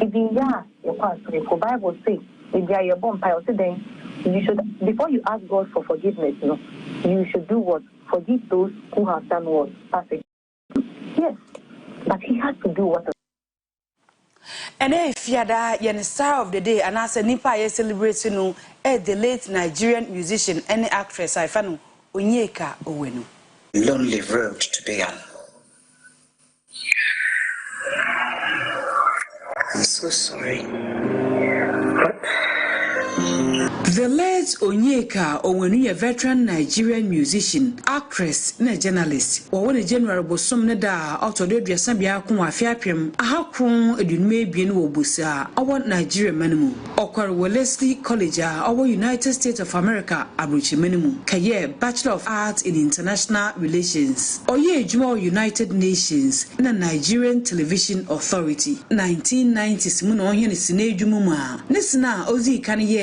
Even yeah, your pastor, the Bible says, if you are your bomb pile, then you should, before you ask God for forgiveness, you should do what? Forgive those who have done what? Perfect. Yes, but he has to do what? And if you are the star of the day, and as a nipa ye celebrating the late Nigerian musician and actress, I found Onyeka Owenu. Lonely road to be on. I'm so sorry. The late Onyeka Onwenu, a veteran Nigerian musician, actress, and journalist. Or when General Bosom Neda, out of the Dressabia Kumafiapium, a hakun edunme bien wobusa, our Nigerian minimu, or Wellesley College, our United States of America, Abuchi minimu, Kaye, Bachelor of Arts in International Relations, Oye Jumo United Nations, and a Nigerian Television Authority, 1990s Muno Sine Jumuma, Nisna Ozi Kanye,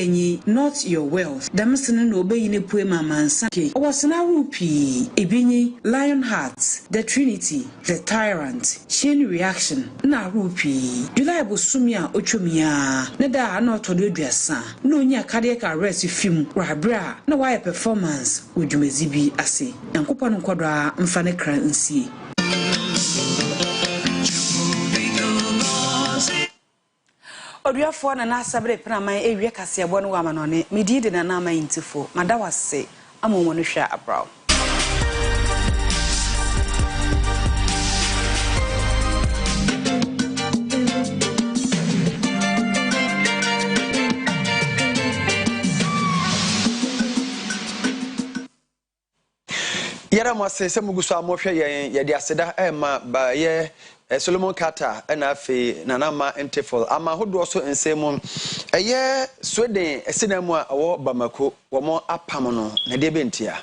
not your wealth. Damascene no obey in a poema mansake. Wasana Rupi, Ebini, Lion Hearts, the Trinity, the Tyrant, Chain Reaction, Na Rupi, July Bosumia, Ochumia, Neda, not to do dressa, no near cardiac arrest film, Rabra, no wire performance, with Jumezibi Ase, and Coupon Quadra, and Fanekra and see. Oduefour Nana Asabre prama ewie kase ebo no wamanone medi de nana ama intifo madawase amonwonu hwa abraw Yara mwase se muguso amohwe ye de aseda ma ba ye Solomon Carter na afi nanama Entifol ama hodo so ensemu eye Sweden esinamu a wo Bamako wo mo apam no na de bentia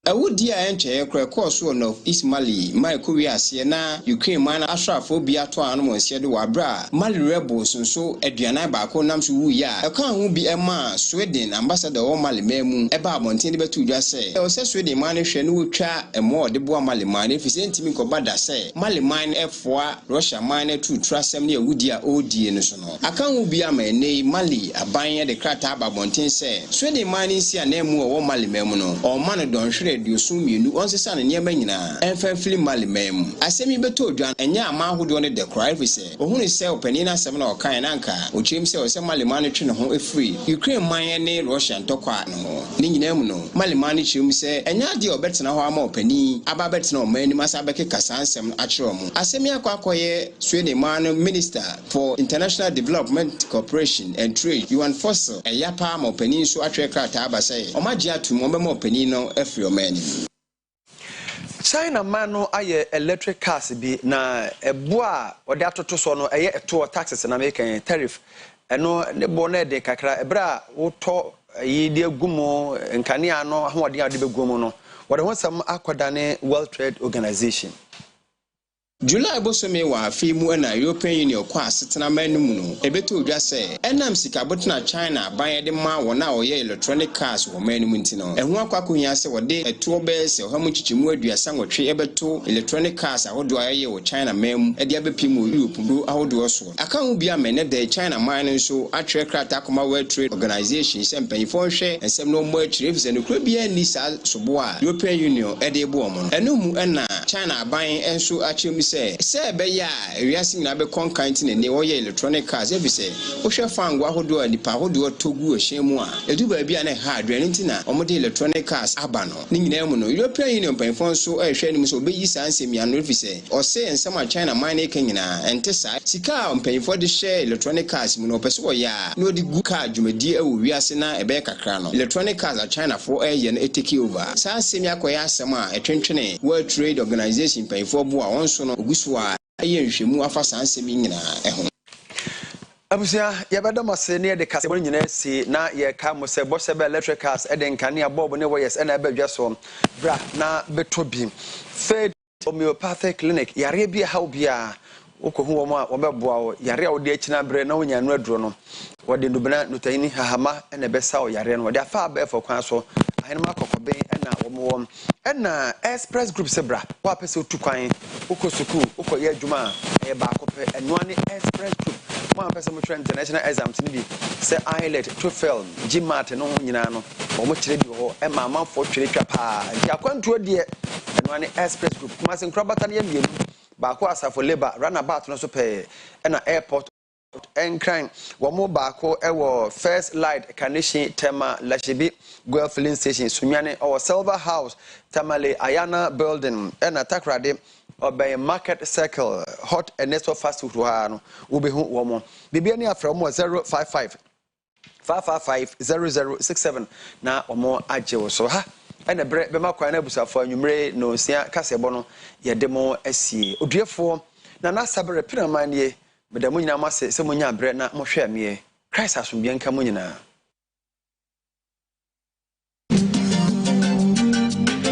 Awudi a enche course of East Mali, my Korease na Ukraine man ashrafo bi ato anu nsie de wabra Mali rebels nso aduana ba ko nam so wu ya e kan hu bi ema Sweden ambassador wo Mali memu e ba abonten de betu dwa se e se Sweden man hwe no wotwa emo de bo Mali man e fisi ntimi ko bada se Mali man efoa Russia man tu trasem ne awudi a odie no so no akan hu bi ama nei Mali aban de krata ba abonten se Sweden man nsi anemu wo Mali memu no o man don hwe Diosumi onsesa ne niema nyina enfamfili Mali mem asemi beto dwan enya ama ahodo ne de cry fi se ohunu se opani na asem na okan na nka ochim se o se Mali man twe ne ho efri Ukraine man ne Russia ntokwa no ne nyina mu no Mali man chim se enya de obetena ho ama opani aba betena o mani masa beke kasa ansem akiro mu asemi akwakoye Sweden man Minister for International Development Cooperation and Trade Yuan Fossil eyapa ma opani so atwe krata aba se o magye atum o be ma opani no efri o mani China mano aye electric cars bi na eboa ode atoto so no eye eto taxes na American tariff eno ne bo na de kakra ebra woto yi de gumo nkane ano ahode ade be gumo no wode ho sam akodane World Trade Organization July bosome wa fimu na European Union kwa asetena manum no ebeto odwa se enam sika botna China ban de ma wona oye electronic cars wo manum ntino ehu akwakohia se wode eto be se ohamu chichimu aduasa nwotwe ebeto electronic cars ahodo aye wo China mam e de abepimu Europe do ahodo so aka hu bia mene de China man nso atwe krata koma World Trade Organization se mpanyifo hwe ensem no mo atire fi se no kura bia ni sa sobo a European Union e de ebo omo enum na China ban enso achemi se be ya wiase na be konkanti ne wo ye electronic cars e bi se wo hwe fangwa hodo anipa hodo togu ohemu a edu ba bia na ha adwene ntina omode electronic cars aba no ni nyina mu no European Union panfon so ehwe ni so be yi sanse mi anu fi se o se ensema China man e kanyina ente sa sika panfon de share electronic cars mu no pese wo ya no di gu car dwumadi e wo wiase na e be kakra no electronic cars a China for e ye na take over sanse mi akoya asema etwentwene World Trade Organization panfon bo a wonso no oguso aye nhwemu afa sansemi nyina eho abusia yabada masene de kase bon nyina si na ye ka mo se bo se be electric cars eden kania bob ne wo yes na abadwa so bra na betobi faith homeopathic clinic yare bia ha bia okohu wo ma wo beboa wo yare a wo de akina bre na wonya no aduro no wo de ndubena nutayini hahama na be sa wo yare no wo de afa abefo kwan so ahenema kokoben na wo na express group sebra wa pese otukwan ukosuku ukoye adwuma e ba kope enwane express group wa pese mo trend international exams ni bi se IELTS TOEFL GMAT no nyina no wo kire bi ho e ma manfo twere twa pa nti akwantuo de enwane express group kuma se nkrabata ne mienu ba ko asafo labor runabout no so pe na airport Enkran wamo baako ewo First Light Carnation Tema Lashibi Goil Filling Station Sunyane or Silver House Tamale Ayana Building and Takrade obey market circle hot and next fast food no will be home bibia ni afra mo 055 5550067 na omo agye so ha ene bre be makwan na busafo anwumre no sia kasebo no ye demo asie Oduefour Nana Asabre pinamanie medamo nyina mase se munya bre na mohwe ame Christ asombianka mo nyina